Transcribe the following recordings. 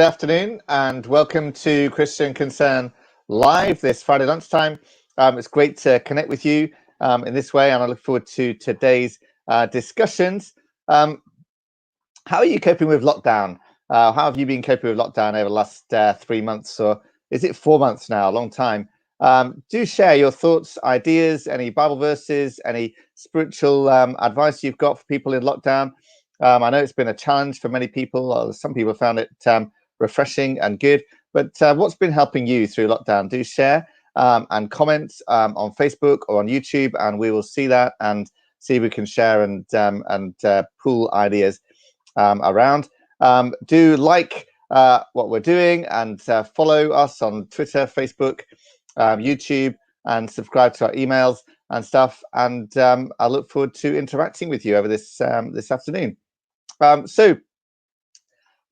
Good afternoon and welcome to Christian Concern Live this Friday lunchtime. It's great to connect with you in this way, and I look forward to today's discussions. How are you coping with lockdown? How have you been coping with lockdown over the last 3 months, or is it 4 months now? A long time. Do share your thoughts, ideas, any Bible verses, any spiritual advice you've got for people in lockdown. I know it's been a challenge for many people. Some people found it refreshing and good, but what's been helping you through lockdown? Do share and comment on Facebook or on YouTube, and we will see that and see if we can share and pool ideas around. Do like what we're doing and follow us on Twitter, Facebook, YouTube, and subscribe to our emails and stuff. And I look forward to interacting with you over this afternoon. So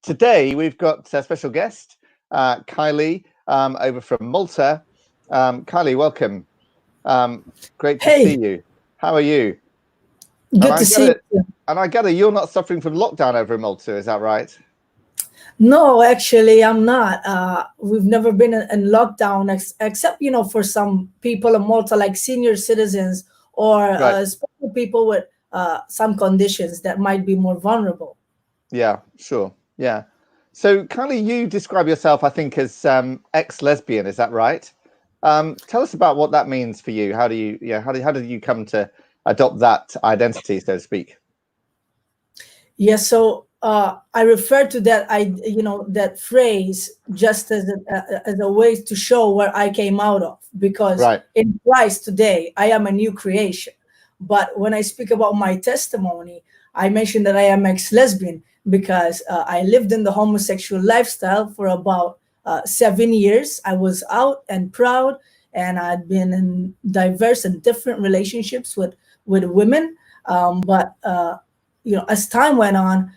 today we've got a special guest, Kylie, over from Malta. Kylie, welcome. Great to see you. How are you? Good to see you. And I gather you're not suffering from lockdown over in Malta, is that right? No, actually, I'm not. We've never been in lockdown, except, for some people in Malta, like senior citizens or special people with some conditions that might be more vulnerable. Yeah, sure. Yeah. So, Kylie, you describe yourself, I think, as ex-lesbian. Is that right? Tell us about what that means for you. How did you come to adopt that identity, so to speak? Yeah. So I refer to that that phrase just as a way to show where I came out of, because in Christ today I am a new creation. But when I speak about my testimony, I mentioned that I am ex-lesbian because I lived in the homosexual lifestyle for about 7 years. I was out and proud, and I'd been in diverse and different relationships with women. But as time went on,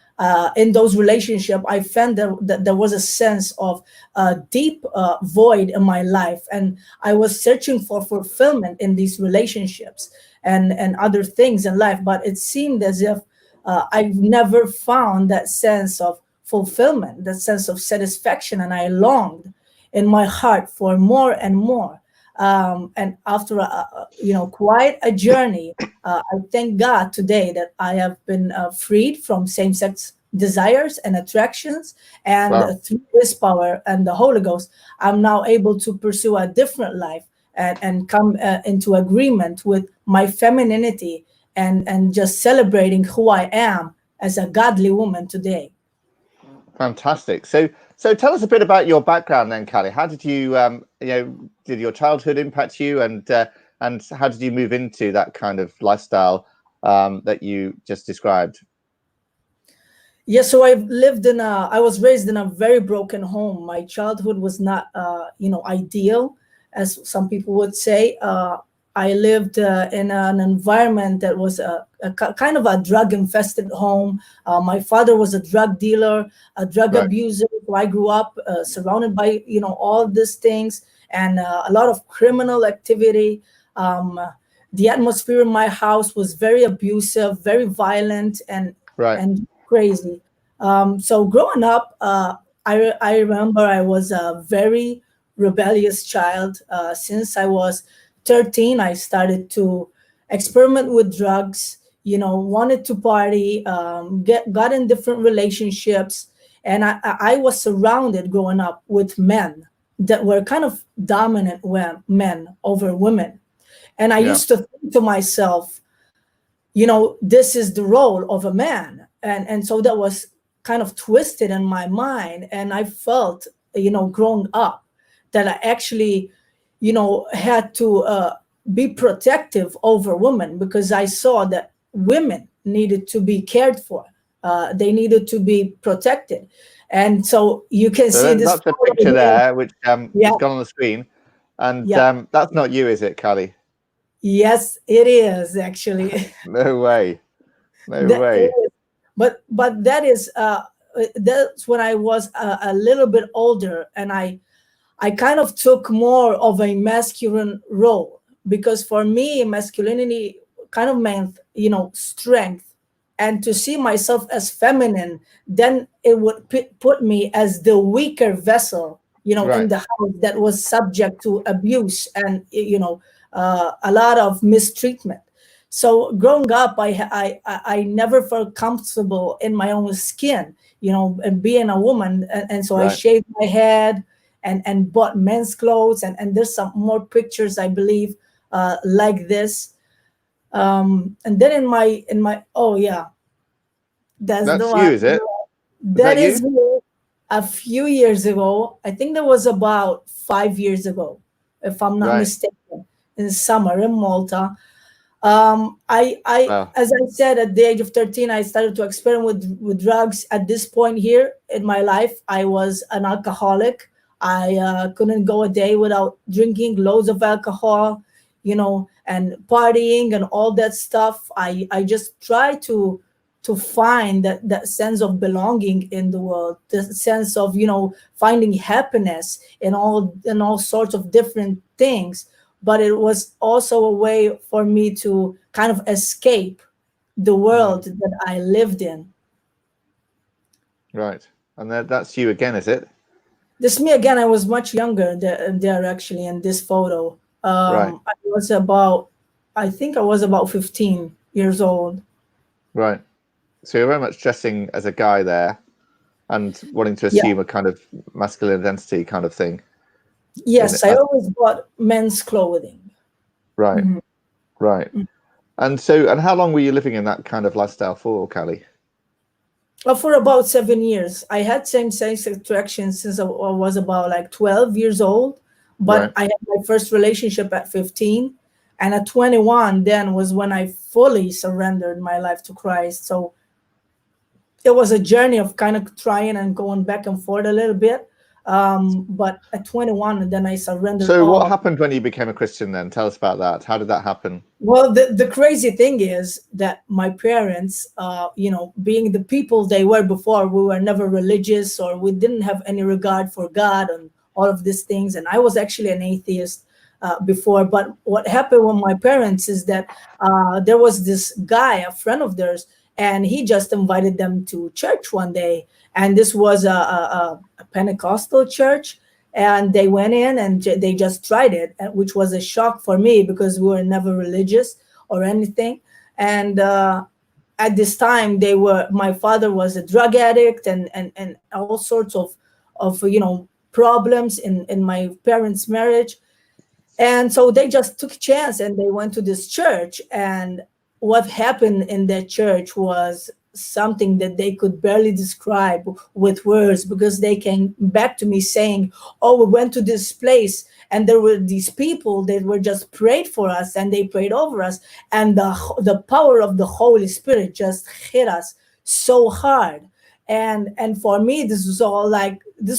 in those relationships, I found that there was a sense of a deep void in my life, and I was searching for fulfillment in these relationships and other things in life. But it seemed as if I've never found that sense of fulfillment, that sense of satisfaction, and I longed in my heart for more and more. And after quite a journey, I thank God today that I have been freed from same-sex desires and attractions, and through His power and the Holy Ghost, I'm now able to pursue a different life and come into agreement with my femininity and just celebrating who I am as a godly woman today. Fantastic. So tell us a bit about your background then, Kylie. How did you, did your childhood impact you, and how did you move into that kind of lifestyle that you just described? Yeah, so I was raised in a very broken home. My childhood was not, ideal, as some people would say. I lived in an environment that was a kind of a drug-infested home. My father was a drug dealer, a drug abuser. So I grew up surrounded by, all these things, and a lot of criminal activity. The atmosphere in my house was very abusive, very violent, and crazy. So growing up, I remember I was a very rebellious child. Since I was 13, I started to experiment with drugs, wanted to party, got in different relationships. And I was surrounded growing up with men that were kind of dominant men over women. And I used to think to myself, this is the role of a man. And so that was kind of twisted in my mind. And I felt, growing up, that I actually, had to be protective over women, because I saw that women needed to be cared for. They needed to be protected. And so you can see this. That's a picture there, which has gone on the screen. And that's not you, is it, Kylie? Yes, it is, actually. No way. No way. But that is, that's when I was a little bit older, and I kind of took more of a masculine role, because for me, masculinity kind of meant, strength and to see myself as feminine, then it would put me as the weaker vessel, in Right. the house that was subject to abuse and, a lot of mistreatment. So growing up, I never felt comfortable in my own skin, and being a woman. And so I Right. shaved my head and bought men's clothes. And there's some more pictures, I believe, like this. And then in my oh yeah, that's the That's one. you, is it? Is That that you? is me a few years ago. I think that was about 5 years ago, if I'm not Right. mistaken, in summer in Malta. Wow. As I said, at the age of 13, I started to experiment with drugs. At this point here in my life, I was an alcoholic. I couldn't go a day without drinking loads of alcohol, and partying and all that stuff. I just try to find that sense of belonging in the world, the sense of, finding happiness in all sorts of different things. But it was also a way for me to kind of escape the Mm. world that I lived in. Right. And that's you again, is it? This me again. I was much younger there actually in this photo. Right. I think I was about 15 years old. Right. So you're very much dressing as a guy there and wanting to Yeah. assume a kind of masculine identity kind of thing. Yes, I always bought men's clothing. Right. Mhm. Right. And how long were you living in that kind of lifestyle for, Kylie? For about 7 years. I had same-sex attraction since I was about like 12 years old, but Right. I had my first relationship at 15, and at 21 then was when I fully surrendered my life to Christ. So it was a journey of kind of trying and going back and forth a little bit. But at 21, then I surrendered So what all. happened when you became a Christian then? Tell us about that. How did that happen? Well, the crazy thing is that my parents, being the people they were before, we were never religious, or we didn't have any regard for God and all of these things. And I was actually an atheist before. But what happened with my parents is that there was this guy, a friend of theirs, and he just invited them to church one day. And this was a Pentecostal church. And they went in and they just tried it, which was a shock for me because we were never religious or anything. And at this time, my father was a drug addict and all sorts of problems in my parents' marriage. And so they just took a chance and they went to this church. And what happened in that church was something that they could barely describe with words, because they came back to me saying, oh, we went to this place and there were these people that were just prayed for us and they prayed over us. And the power of the Holy Spirit just hit us so hard. And for me, this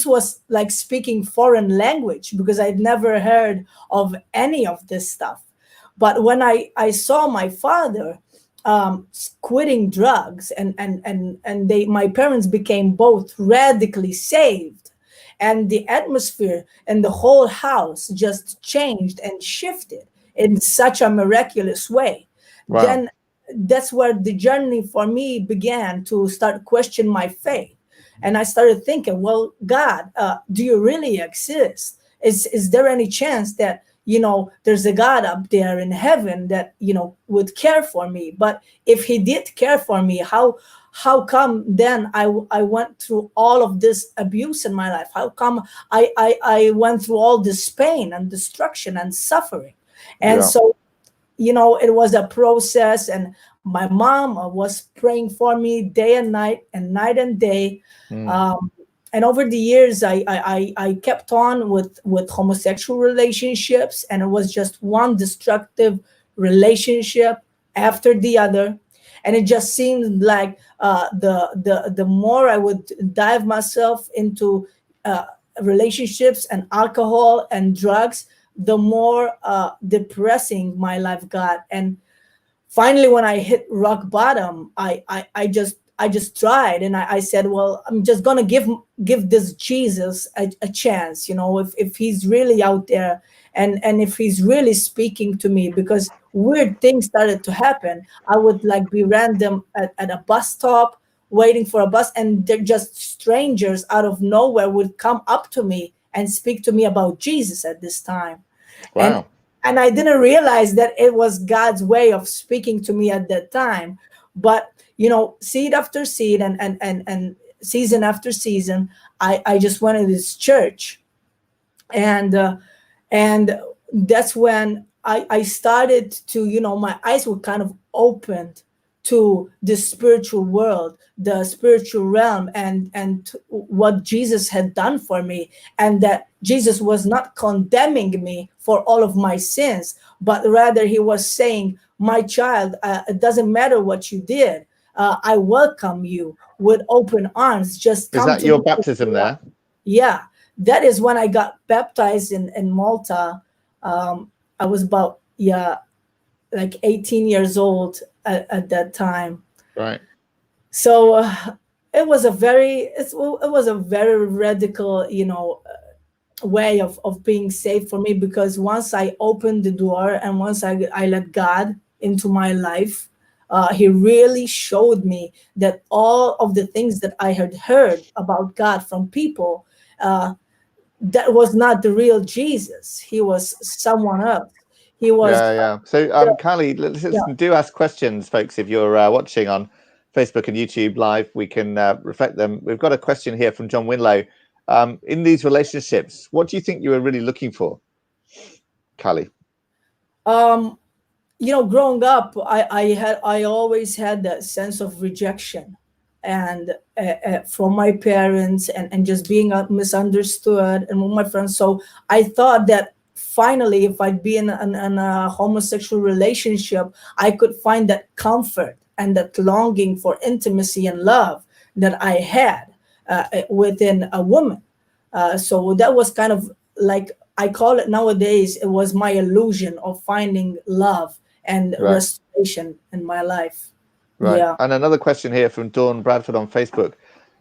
was like speaking foreign language, because I'd never heard of any of this stuff. But when I saw my father quitting drugs, and my parents became both radically saved, and the atmosphere and the whole house just changed and shifted in such a miraculous way. Wow. Then that's where the journey for me began to start question my faith. And I started thinking, well, God, do you really exist? Is there any chance that there's a God up there in heaven that would care for me? But if he did care for me, how come then I went through all of this abuse in my life? How come I went through all this pain and destruction and suffering? And Yeah. so it was a process, and my mom was praying for me day and night and day. And over the years, I kept on with homosexual relationships, and it was just one destructive relationship after the other. And it just seemed like the more I would dive myself into relationships and alcohol and drugs, the more depressing my life got. And finally, when I hit rock bottom, I just I just tried, and I said, well, I'm just gonna give this Jesus a chance, if he's really out there, and if he's really speaking to me, because weird things started to happen. I would like be random at a bus stop waiting for a bus, and they're just strangers out of nowhere would come up to me and speak to me about Jesus at this time. and Wow. and I didn't realize that it was God's way of speaking to me at that time. But seed after seed, and season after season, I just went to this church, and that's when I started to, my eyes were kind of opened to the spiritual world, the spiritual realm, and what Jesus had done for me, and that Jesus was not condemning me for all of my sins, but rather he was saying, my child, it doesn't matter what you did. I welcome you with open arms. Just Is come that to your me. baptism there? Yeah, that is when I got baptized in Malta. I was about, like 18 years old at that time. Right. So it was a very radical, way of being saved for me, because once I opened the door and once I let God into my life, he really showed me that all of the things that I had heard about God from people, that was not the real Jesus. He was someone else. He was, Yeah. So, Kylie, yeah. do ask questions, folks. If you're watching on Facebook and YouTube live, we can reflect them. We've got a question here from John Winlow. In these relationships, what do you think you were really looking for, Kylie? Growing up, I always had that sense of rejection, and from my parents, and just being misunderstood, and with my friends. So I thought that finally, if I'd be in a homosexual relationship, I could find that comfort and that longing for intimacy and love that I had within a woman. So that was kind of like, I call it nowadays, it was my illusion of finding love and Right. restoration in my life. Right. Yeah. And another question here from Dawn Bradford on Facebook.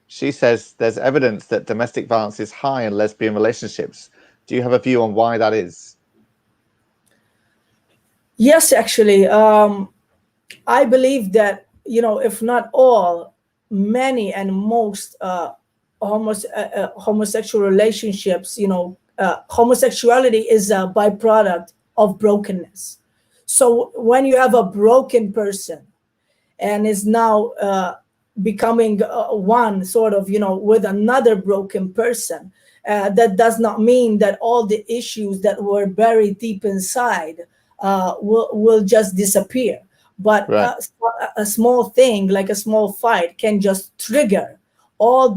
She says there's evidence that domestic violence is high in lesbian relationships. Do you have a view on why that is? Yes, actually. I believe that, if not all, many and most homosexual relationships, homosexuality is a byproduct of brokenness. So when you have a broken person and is now becoming one sort of, with another broken person, that does not mean that all the issues that were buried deep inside will just disappear. But Right. a small thing like a small fight can just trigger all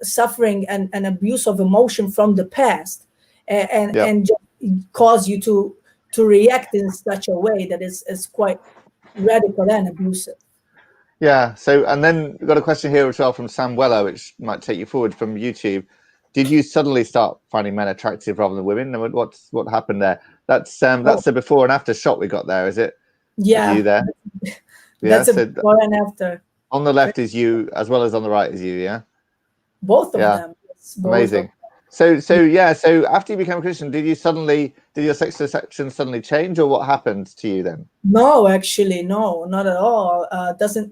suffering and abuse of emotion from the past, and just cause you to react in such a way that is quite radical and abusive. Yeah. So, and then we've got a question here as well from Sam Weller, which might take you forward from YouTube. Did you suddenly start finding men attractive rather than women? And what happened there? That's the before and after shot we got there, is it? Yeah, Of you there. that's Yeah. a before and after. On the left is you, as well as on the right is you. Yeah. Both of them. Yes, both Amazing. So after you became a Christian, did your sexual attraction suddenly change, or what happened to you then? No, actually, no, not at all.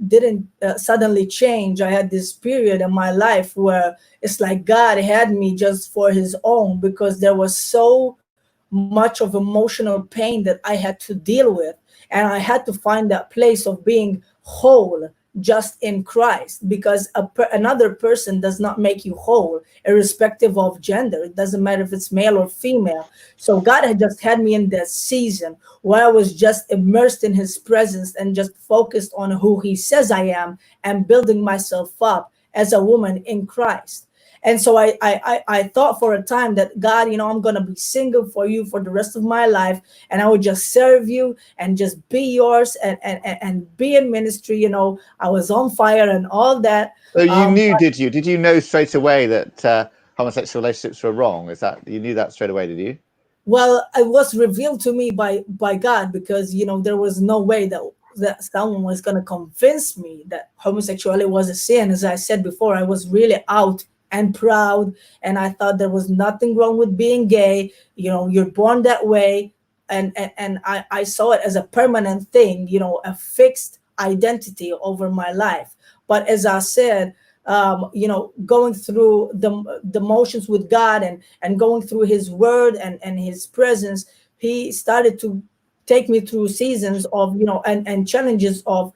Didn't suddenly change. I had this period in my life where it's like God had me just for his own, because there was so much of emotional pain that I had to deal with, and I had to find that place of being whole just in Christ, because another person does not make you whole, irrespective of gender. It doesn't matter if it's male or female. So God had just had me in that season where I was just immersed in his presence and just focused on who he says I am, and building myself up as a woman in Christ. And so I thought for a time that, God, I'm going to be single for you for the rest of my life, and I would just serve you and just be yours, and be in ministry. I was on fire and all that. So you knew, did you? Did you know straight away that homosexual relationships were wrong? Is that, you knew that straight away, did you? Well, it was revealed to me by God, because there was no way that that someone was going to convince me that homosexuality was a sin. As I said before, I was really out and proud, and I thought there was nothing wrong with being gay. You know, you're born that way. And I saw it as a permanent thing, you know, a fixed identity over my life. But as I said, you know, going through the motions with God and going through his word and his presence, he started to take me through seasons of, you know, and challenges of,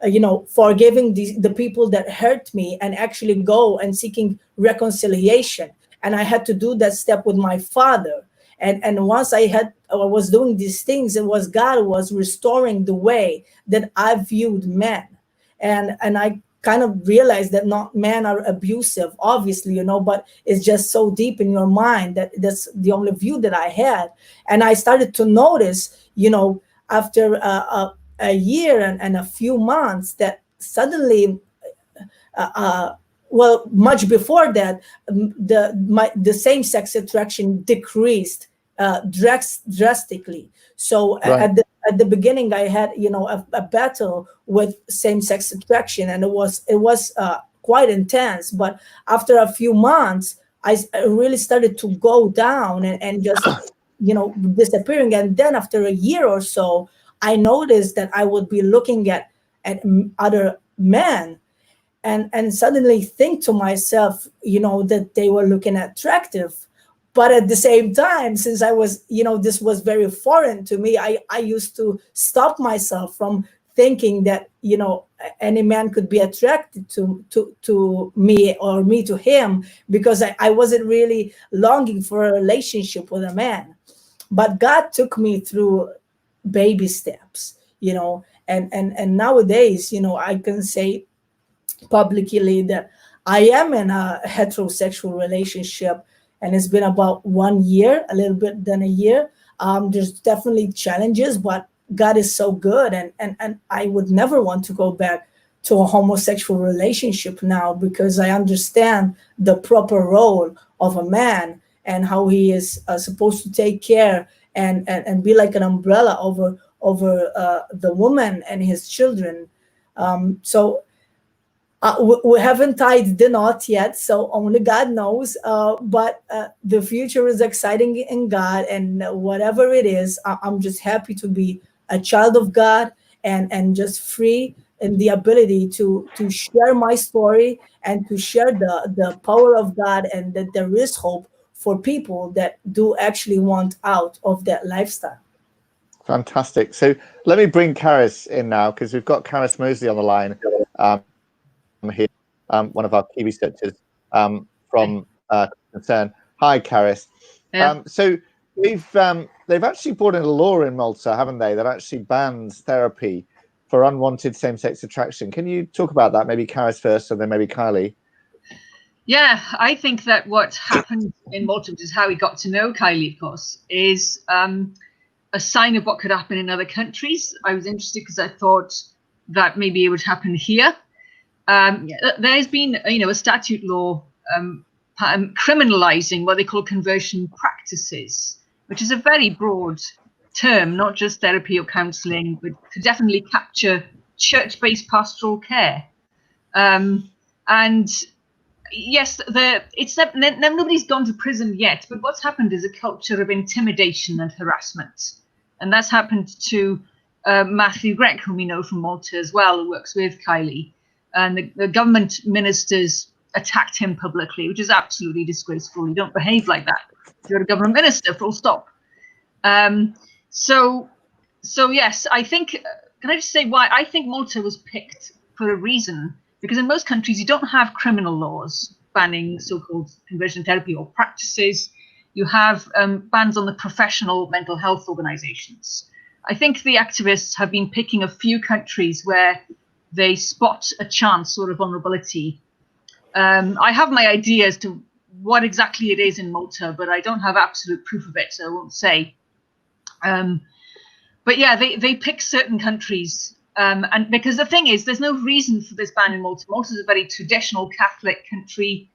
you know, forgiving the people that hurt me and actually go and seeking reconciliation. And I had to do that step with my father. And once I was doing these things, it was God was restoring the way that I viewed men. And I kind of realized that not men are abusive, obviously, you know, but it's just so deep in your mind that that's the only view that I had. And I started to notice, you know, after a year and a few months, that suddenly, well, much before that, the same-sex attraction decreased drastically. So Right. at the beginning, I had, you know, a battle with same-sex attraction, and it was quite intense. But after a few months, I really started to go down and just, you know, disappearing. And then after a year or so, I noticed that I would be looking at other men and suddenly think to myself, you know, that they were looking attractive. But at the same time, since I was, you know, this was very foreign to me, I used to stop myself from thinking that, you know, any man could be attracted to me or me to him, because I wasn't really longing for a relationship with a man. But God took me through baby steps, you know, and nowadays, you know, I can say publicly that I am in a heterosexual relationship, and it's been about 1 year, a little bit than a year. There's definitely challenges, but God is so good, and I would never want to go back to a homosexual relationship now, because I understand the proper role of a man and how he is supposed to take care and be like an umbrella over the woman and his children. So we haven't tied the knot yet, so only God knows. But the future is exciting in God, and whatever it is, I'm just happy to be a child of God and just free in the ability to share my story and to share the power of God, and that there is hope for people that do actually want out of that lifestyle. Fantastic. So let me bring Carys in now, because we've got Carys Moseley on the line here, one of our key researchers from Concern. Hi, Carys. Yeah. So they've actually brought in a law in Malta, haven't they, that actually bans therapy for unwanted same-sex attraction. Can you talk about that? Maybe Carys first, and then maybe Kylie. Yeah, I think that what happened in Malta, which is how we got to know Kylie, of course, is a sign of what could happen in other countries. I was interested because I thought that maybe it would happen here. There's been, you know, a statute law criminalizing what they call conversion practices, which is a very broad term, not just therapy or counseling, but could definitely capture church-based pastoral care. And yes, nobody's gone to prison yet, but what's happened is a culture of intimidation and harassment. And that's happened to Matthew Grech, whom we know from Malta as well, who works with Kylie. And the government ministers attacked him publicly, which is absolutely disgraceful. You don't behave like that. You're a government minister, full stop. So yes, I think, can I just say why? I think Malta was picked for a reason, because in most countries you don't have criminal laws banning so-called conversion therapy or practices. You have bans on the professional mental health organizations. I think the activists have been picking a few countries where they spot a chance or a vulnerability. I have my idea as to what exactly it is in Malta, but I don't have absolute proof of it, so I won't say. But yeah, they pick certain countries. And because the thing is, there's no reason for this ban in Malta. Malta is a very traditional Catholic country.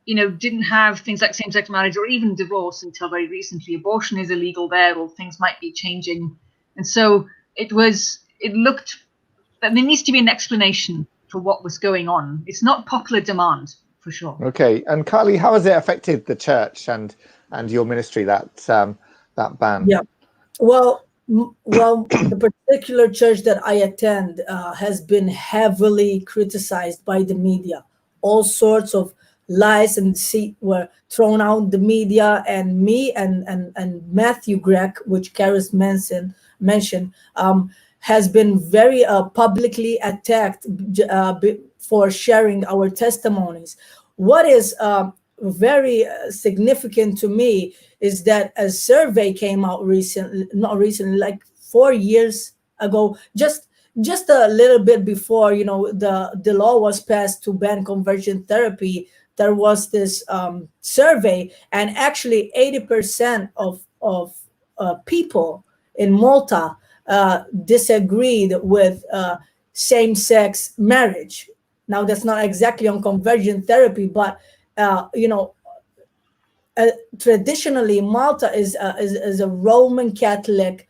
You know, didn't have things like same-sex marriage or even divorce until very recently. Abortion is illegal there, or things might be changing. And so it looked that there needs to be an explanation for what was going on. It's not popular demand, for sure. Okay, and Kylie, how has it affected the church and your ministry, that ban? Yeah, well, the particular church that I attend has been heavily criticized by the media. All sorts of lies and deceit were thrown out the media, and me and Matthew Gregg, which Carys mentioned, has been very publicly attacked for sharing our testimonies. What is very significant to me is that a survey came out not recently, like 4 years ago, just a little bit before, the law was passed to ban conversion therapy. There was this survey, and actually 80% of people in Malta disagreed with same-sex marriage. Now, that's not exactly on conversion therapy, but traditionally, Malta is a Roman Catholic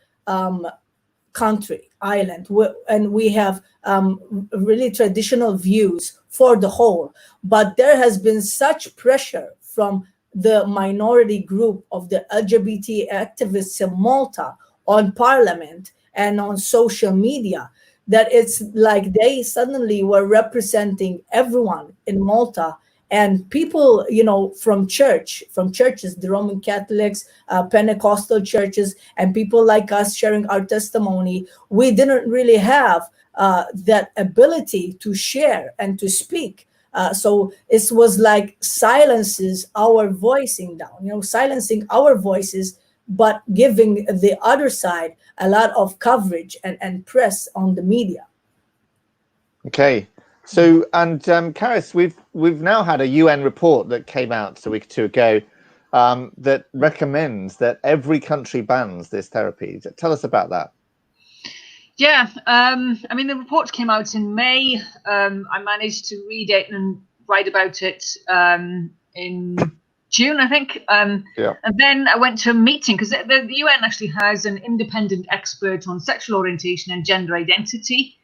island, and we have really traditional views for the whole. But there has been such pressure from the minority group of the LGBT activists in Malta on Parliament and on social media that it's like they suddenly were representing everyone in Malta. And people, from churches, the Roman Catholics, Pentecostal churches, and people like us sharing our testimony, we didn't really have that ability to share and to speak. So it was like silences our voicing down, silencing our voices, but giving the other side a lot of coverage and press on the media. Okay. So, and Carys, we've now had a UN report that came out a week or two ago that recommends that every country bans this therapy. Tell us about that. Yeah, I mean, the report came out in May. I managed to read it and write about it in June, I think. And then I went to a meeting because the UN actually has an independent expert on sexual orientation and gender identity.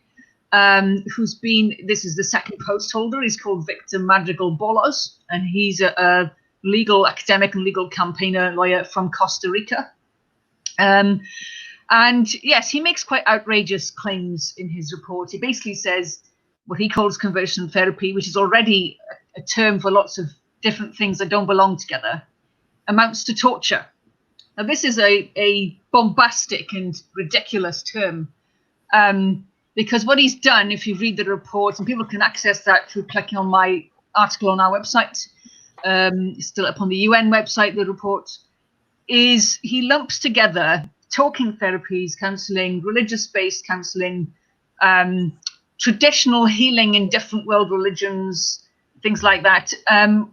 This is the second post holder. He's called Victor Madrigal-Bolos, and he's a legal academic and legal campaigner lawyer from Costa Rica. And yes, he makes quite outrageous claims in his report. He basically says what he calls conversion therapy, which is already a term for lots of different things that don't belong together, amounts to torture. Now, this is a bombastic and ridiculous term. Because what he's done, if you read the report, and people can access that through clicking on my article on our website, it's still up on the UN website, the report, is he lumps together talking therapies, counselling, religious-based counselling, traditional healing in different world religions, things like that,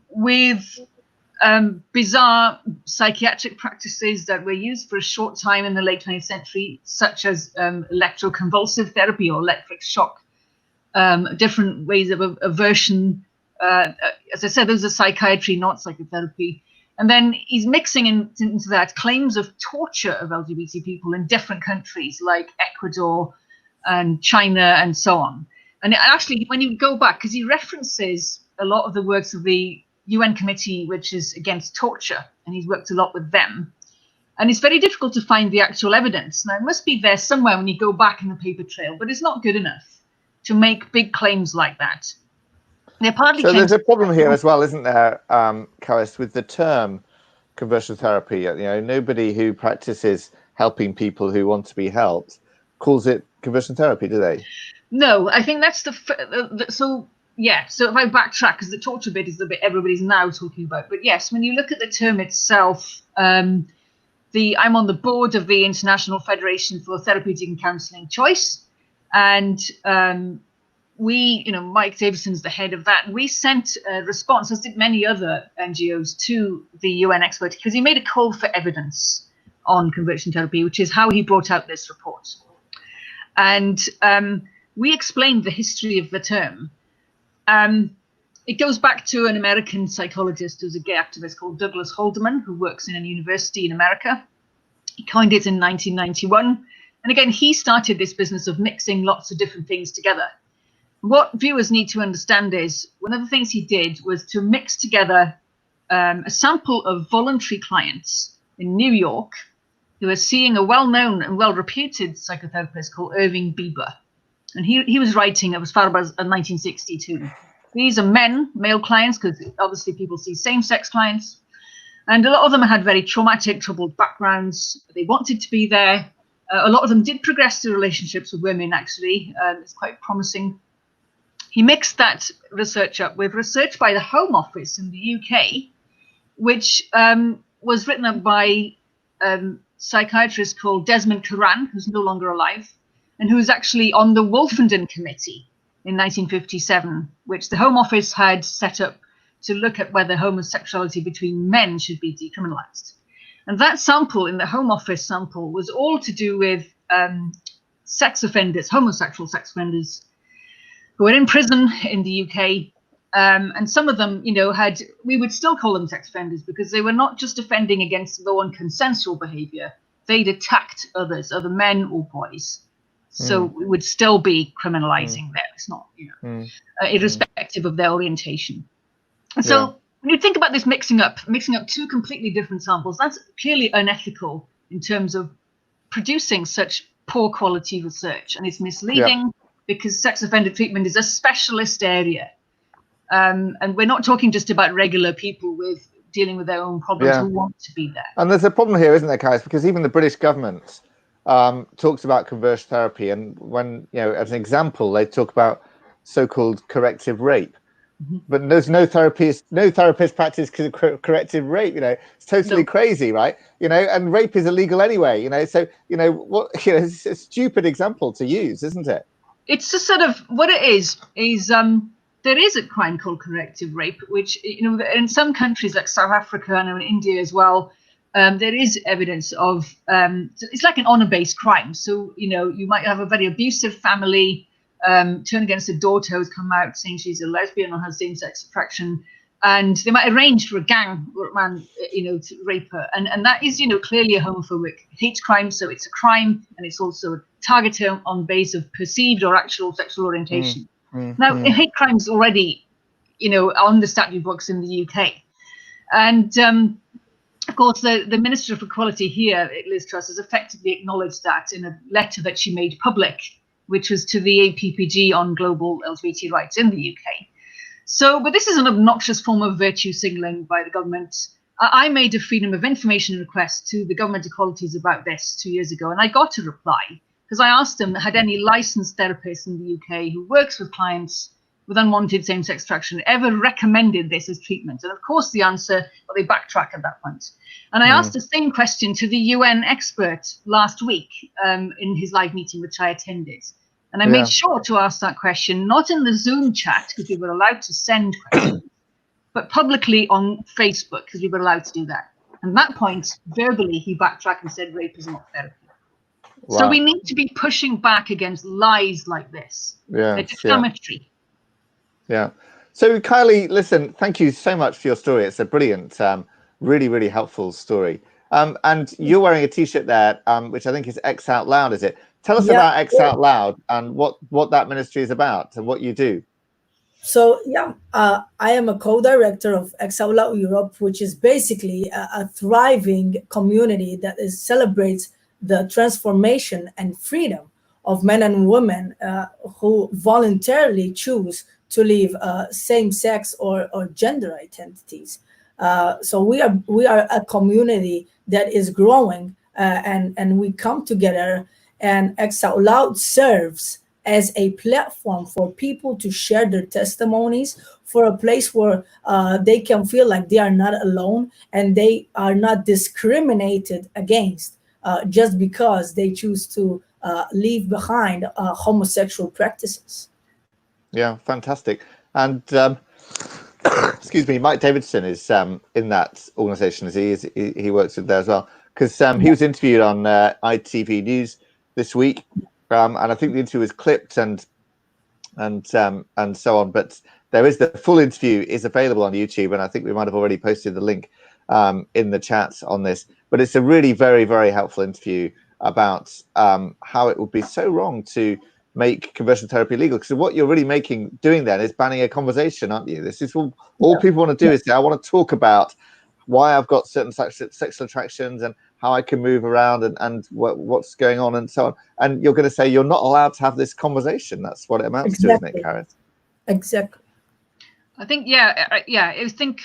with bizarre psychiatric practices that were used for a short time in the late 20th century, such as electroconvulsive therapy or electric shock, different ways of aversion. As I said, those are psychiatry, not psychotherapy. And then he's mixing into that claims of torture of LGBT people in different countries like Ecuador and China and so on. And actually, when you go back, because he references a lot of the works of the UN committee, which is against torture, and he's worked a lot with them. And it's very difficult to find the actual evidence. Now, it must be there somewhere when you go back in the paper trail, but it's not good enough to make big claims like that. So there's a problem here as well, isn't there, Carys, with the term conversion therapy? Nobody who practices helping people who want to be helped calls it conversion therapy, do they? No, I think that's so if I backtrack, because the torture bit is the bit everybody's now talking about. But yes, when you look at the term itself, I'm on the board of the International Federation for Therapeutic and Counselling Choice. And Mike Davison's the head of that. And we sent a response, as did many other NGOs, to the UN expert, because he made a call for evidence on conversion therapy, which is how he brought out this report. And we explained the history of the term. It goes back to an American psychologist who's a gay activist called Douglas Haldeman, who works in a university in America. He coined it in 1991. And again, he started this business of mixing lots of different things together. What viewers need to understand is one of the things he did was to mix together a sample of voluntary clients in New York who were seeing a well-known and well-reputed psychotherapist called Irving Bieber. And he was writing as far back as 1962. These are male clients, because obviously people see same-sex clients. And a lot of them had very traumatic, troubled backgrounds. They wanted to be there. A lot of them did progress to relationships with women, actually. It's quite promising. He mixed that research up with research by the Home Office in the UK, which was written up by a psychiatrist called Desmond Curran, who's no longer alive, and who was actually on the Wolfenden Committee in 1957, which the Home Office had set up to look at whether homosexuality between men should be decriminalized. And that sample in the Home Office sample was all to do with sex offenders, homosexual sex offenders, who were in prison in the UK. And some of them, we would still call them sex offenders because they were not just offending against law and consensual behavior. They'd attacked others, other men or boys. So we would still be criminalizing them. It's not, irrespective of their orientation. And so when you think about this mixing up two completely different samples, that's clearly unethical in terms of producing such poor quality research. And it's misleading because sex offender treatment is a specialist area. And we're not talking just about regular people with dealing with their own problems who want to be there. And there's a problem here, isn't there, Carys? Because even the British government talks about conversion therapy. And when, as an example, they talk about so-called corrective rape. But there's no therapist practice corrective rape. It's totally crazy, right? And rape is illegal anyway. So it's a stupid example to use, isn't it? It's just sort of what it is there is a crime called corrective rape, which in some countries like South Africa and in India as well, there is evidence of it's like an honor-based crime. So you might have a very abusive family. Turn against a daughter who's come out saying she's a lesbian or has same-sex attraction, and they might arrange for a gang man, to rape her, and that is, clearly a homophobic hate crime. So it's a crime, and it's also targeted on base of perceived or actual sexual orientation. Now, hate crimes already, on the statute books in the UK, and of course, the Minister for Equality here, Liz Truss, has effectively acknowledged that in a letter that she made public, which was to the APPG on global LGBT rights in the UK. So, but this is an obnoxious form of virtue signaling by the government. I made a Freedom of Information request to the government equalities about this 2 years ago, and I got a reply because I asked them, had any licensed therapists in the UK who works with clients with unwanted same-sex attraction ever recommended this as treatment? And of course the answer, well, they backtrack at that point. And I asked the same question to the UN expert last week in his live meeting, which I attended. And I made sure to ask that question, not in the Zoom chat, because we were allowed to send questions, but publicly on Facebook, because we were allowed to do that. And at that point, verbally, he backtracked and said rape is not therapy. Wow. So we need to be pushing back against lies like this. They're defamatory. Yeah. So, Kylie, listen, thank you so much for your story. It's a brilliant, really, really helpful story. And you're wearing a T-shirt there, which I think is X Out Loud, is it? Tell us about X Out Loud and what that ministry is about and what you do. So, I am a co-director of Ex Out Loud Europe, which is basically a thriving community that celebrates the transformation and freedom of men and women who voluntarily choose to leave same-sex or gender identities. So we are a community that is growing, and we come together. And Ex Out Loud serves as a platform for people to share their testimonies, for a place where they can feel like they are not alone and they are not discriminated against just because they choose to leave behind homosexual practices. Yeah, fantastic. And excuse me, Mike Davidson is in that organization, as he works with there as well, because he was interviewed on ITV News this week, and I think the interview was clipped and so on. But there is the full interview is available on YouTube, and I think we might have already posted the link in the chat on this. But it's a really very, very helpful interview about how it would be so wrong to make conversion therapy legal, because what you're really doing then is banning a conversation, aren't you? This is all people want to do is say, I want to talk about why I've got certain sexual attractions and how I can move around and what's going on and so on. And you're going to say you're not allowed to have this conversation. That's what it amounts to, isn't it, Carys? Exactly. I think, I think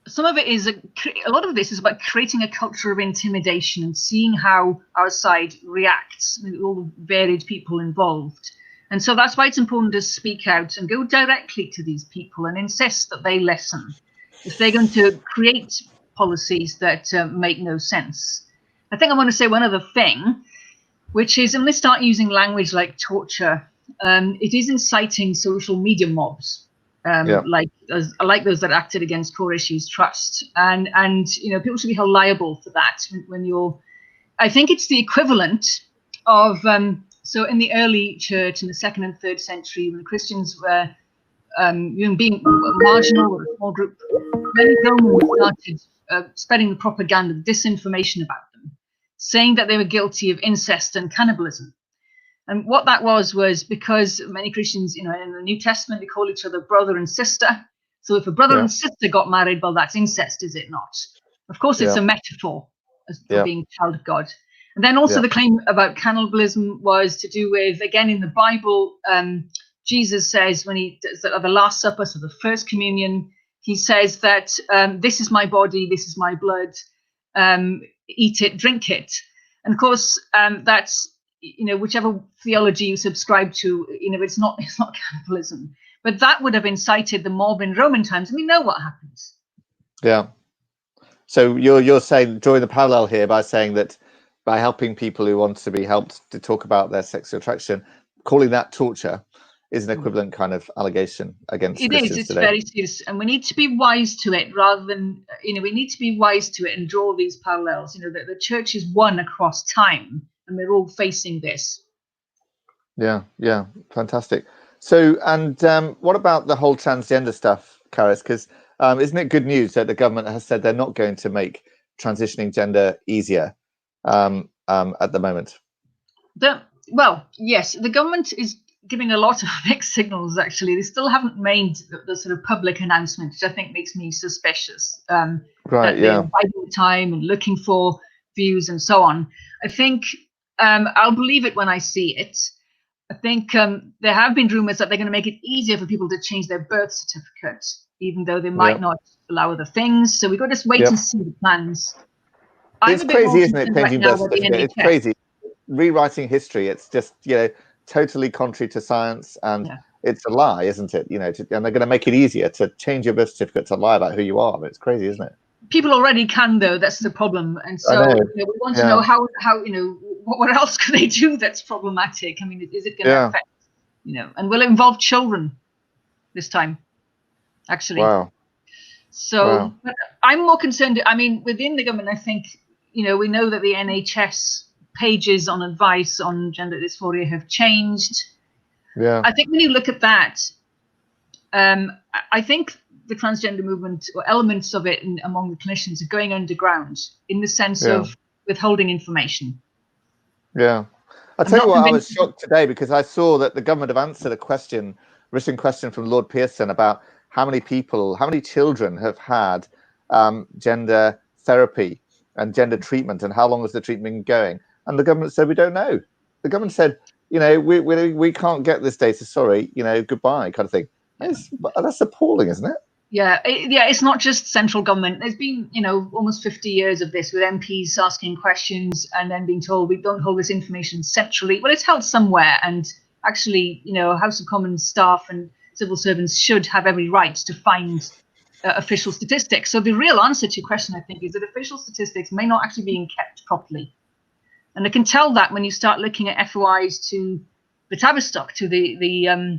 some of it is a lot of this is about creating a culture of intimidation and seeing how our side reacts with all the varied people involved. And so that's why it's important to speak out and go directly to these people and insist that they listen if they're going to create policies that make no sense. I think I want to say one other thing, which is when they start using language like torture, it is inciting social media mobs. Like those that acted against Core Issues Trust, and people should be held liable for that. When I think it's the equivalent of so in the early church in the 2nd and 3rd century, when Christians were being marginal or a small group, many Romans started spreading the propaganda, disinformation about them, saying that they were guilty of incest and cannibalism. And what that was because many Christians, in the New Testament, they call each other brother and sister. So if a brother and sister got married, well, that's incest, is it not? Of course, it's a metaphor for being a child of God. And then also the claim about cannibalism was to do with, again, in the Bible, Jesus says when he does the Last Supper, so the first communion, he says that this is my body, this is my blood, eat it, drink it. And of course, that's, whichever theology you subscribe to, it's not cannibalism, but that would have incited the mob in Roman times, and we know what happens. Yeah. So you're saying, drawing the parallel here by saying that by helping people who want to be helped to talk about their sexual attraction, calling that torture is an equivalent kind of allegation against Christians It's today. very serious, and we need to be wise to it rather than, we need to be wise to it and draw these parallels. That the church is one across time, and we're all facing this. Yeah, fantastic. So, and what about the whole transgender stuff, Carys? Because isn't it good news that the government has said they're not going to make transitioning gender easier at the moment? Well, yes, the government is giving a lot of mixed signals, actually. They still haven't made the sort of public announcement, which I think makes me suspicious. That they're biding the time and looking for views and so on. I think I'll believe it when I see it. I think there have been rumors that they're going to make it easier for people to change their birth certificate, even though they might not allow other things. So we've got to just wait and see the plans. It's crazy, isn't it, changing birth certificate? It's crazy. Rewriting history, it's just, totally contrary to science, and it's a lie, isn't it? And they're going to make it easier to change your birth certificate to lie about who you are. It's crazy, isn't it? People already can, though. That's the problem. And so we want to know how what else could they do that's problematic? I mean, is it going to affect, and will it involve children this time, actually? Wow. So but I'm more concerned. I mean, within the government, I think, we know that the NHS pages on advice on gender dysphoria have changed. Yeah. I think when you look at that, I think the transgender movement or elements of it among the clinicians are going underground in the sense of withholding information. Yeah. I'll tell you what, I was shocked today because I saw that the government have answered a written question from Lord Pearson about how many children have had gender therapy and gender treatment, and how long has the treatment been going? And the government said, we don't know. The government said, we can't get this data, sorry, goodbye, kind of thing. That's appalling, isn't it? Yeah, it's not just central government. There's been, almost 50 years of this with MPs asking questions and then being told we don't hold this information centrally. Well, it's held somewhere, and actually, House of Commons staff and civil servants should have every right to find official statistics. So the real answer to your question, I think, is that official statistics may not actually be being kept properly. And I can tell that when you start looking at FOIs to the Tavistock, to the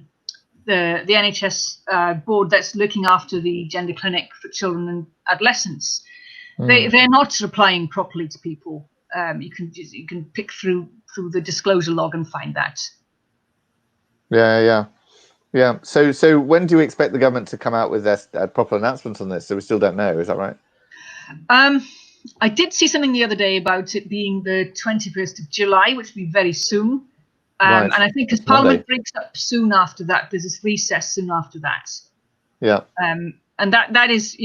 NHS board that's looking after the gender clinic for children and adolescents. They're not replying properly to people. You can pick through the disclosure log and find that. Yeah. So when do you expect the government to come out with their proper announcements on this? So we still don't know. Is that right? I did see something the other day about it being the 21st of July, which will be very soon. Right. And I think because Parliament breaks up soon after that, there's this recess soon after that. Yeah. And that is,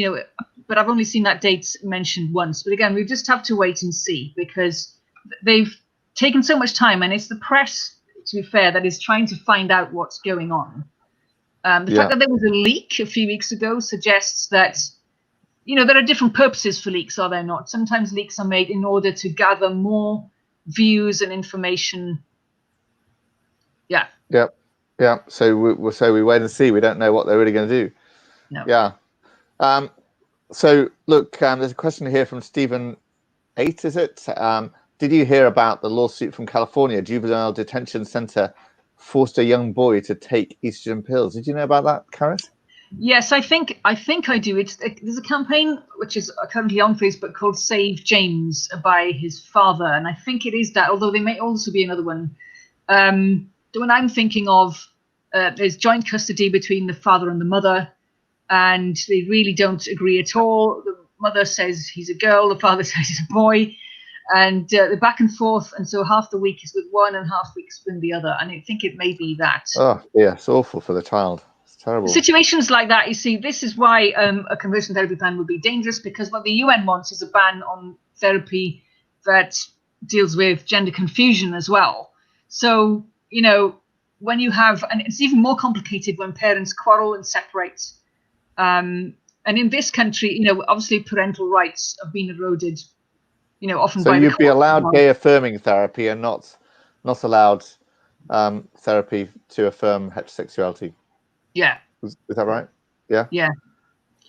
but I've only seen that date mentioned once. But again, we just have to wait and see, because they've taken so much time, and it's the press, to be fair, that is trying to find out what's going on. The fact that there was a leak a few weeks ago suggests that, there are different purposes for leaks, are there not? Sometimes leaks are made in order to gather more views and information. Yeah. Yep. Yeah. So we wait and see. We don't know what they're really going to do. No. Yeah. So look, there's a question here from Stephen 8. Is it? Did you hear about the lawsuit from California? Juvenile detention center forced a young boy to take estrogen pills. Did you know about that, Carys? Yes, I think I do. There's a campaign which is currently on Facebook called Save James by his father, and I think it is that. Although there may also be another one. The one I'm thinking of, there's joint custody between the father and the mother, and they really don't agree at all. The mother says he's a girl, the father says he's a boy, and they're back and forth. And so half the week is with one and half the week is with the other. And I think it may be that. Oh, yeah, it's awful for the child. It's terrible. Situations like that, you see, this is why a conversion therapy ban would be dangerous, because what the UN wants is a ban on therapy that deals with gender confusion as well. So, when you have, and it's even more complicated when parents quarrel and separate. And in this country, obviously parental rights have been eroded, often so by you'd be allowed gay affirming therapy and not allowed therapy to affirm heterosexuality. Yeah. Is that right? Yeah. Yeah.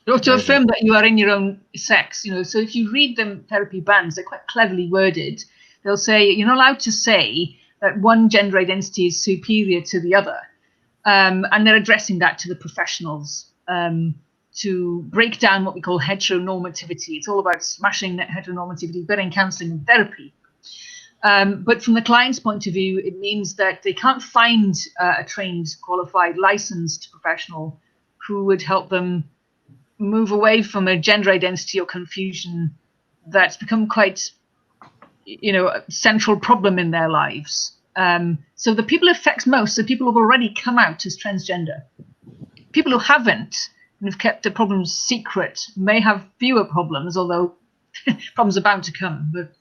Or to affirm that you are in your own sex, so if you read them therapy bans, they're quite cleverly worded. They'll say you're not allowed to say that one gender identity is superior to the other. And they're addressing that to the professionals to break down what we call heteronormativity. It's all about smashing that heteronormativity, but in counselling and therapy. But from the client's point of view, it means that they can't find a trained, qualified, licensed professional who would help them move away from a gender identity or confusion that's become quite, a central problem in their lives. So the people it affects most are people who've already come out as transgender. People who haven't and have kept the problems secret may have fewer problems, although problems are bound to come. But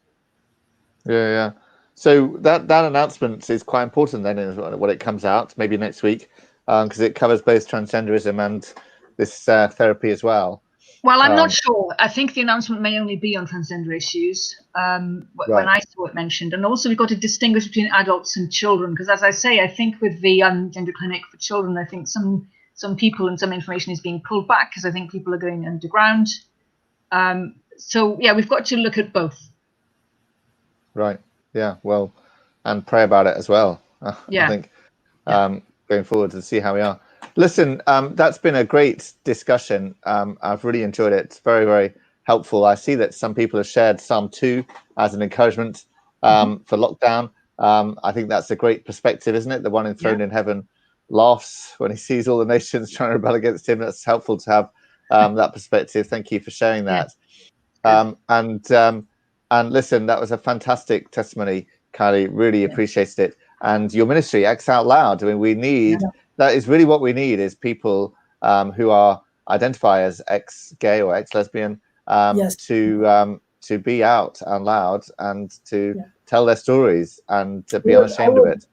yeah. So that announcement is quite important then when it comes out, maybe next week, because it covers both transgenderism and this therapy as well. Well, I'm not sure. I think the announcement may only be on transgender issues when I saw it mentioned. And also we've got to distinguish between adults and children, because as I say, I think with the gender clinic for children, I think some people and some information is being pulled back because I think people are going underground. So, yeah, we've got to look at both. Right. Yeah. Well, and pray about it as well. Yeah. I think going forward to see how we are. Listen, that's been a great discussion. I've really enjoyed it. It's very, very helpful. I see that some people have shared Psalm 2 as an encouragement for lockdown. I think that's a great perspective, isn't it? The one enthroned in heaven laughs when he sees all the nations trying to rebel against him. That's helpful to have that perspective. Thank you for sharing that. And listen, that was a fantastic testimony, Kylie. Really appreciated it. And your ministry, Ex Out Loud. I mean, we need, that is really what we need, is people who are identify as ex-gay or ex-lesbian to be out and loud and to tell their stories and to be unashamed of it.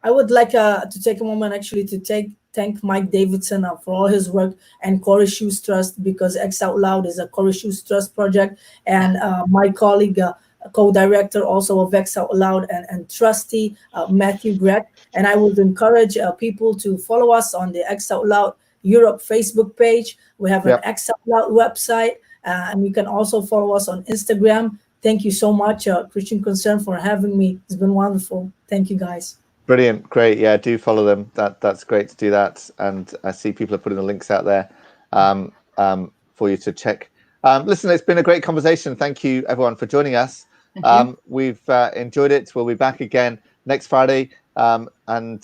I would like to take a moment actually to thank Mike Davidson for all his work, and Corey Shoes Trust, because Ex Out Loud is a Corey Shoes Trust project, and my colleague, co-director also of Ex Out Loud and trustee, Matthew Gregg. And I would encourage people to follow us on the Ex Out Loud Europe Facebook page. We have an Ex Out Loud website, and you can also follow us on Instagram. Thank you so much, Christian Concern, for having me. It's been wonderful. Thank you, guys. Brilliant. Great. Yeah, do follow them. That's great to do that. And I see people are putting the links out there for you to check. Listen, it's been a great conversation. Thank you, everyone, for joining us. We've enjoyed it. We'll be back again next Friday. And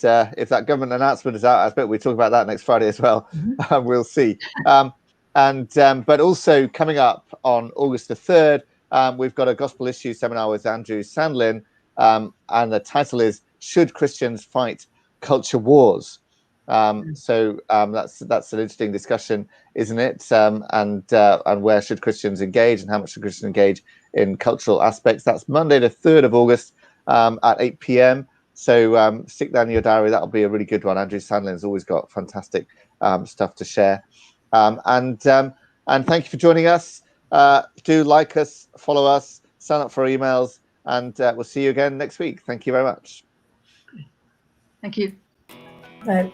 if that government announcement is out, I bet we'll talk about that next Friday as well. We'll see. But also coming up on August the 3rd, we've got a gospel issue seminar with Andrew Sandlin, and the title is "Should Christians Fight Culture Wars?" So that's an interesting discussion, isn't it? And where should Christians engage, and how much should Christians engage in cultural aspects? That's Monday, the 3rd of August at 8 p.m. So stick that in your diary. That'll be a really good one. Andrew Sandlin's always got fantastic stuff to share. And thank you for joining us. Do like us, follow us, sign up for emails, and we'll see you again next week. Thank you very much. Thank you. Bye.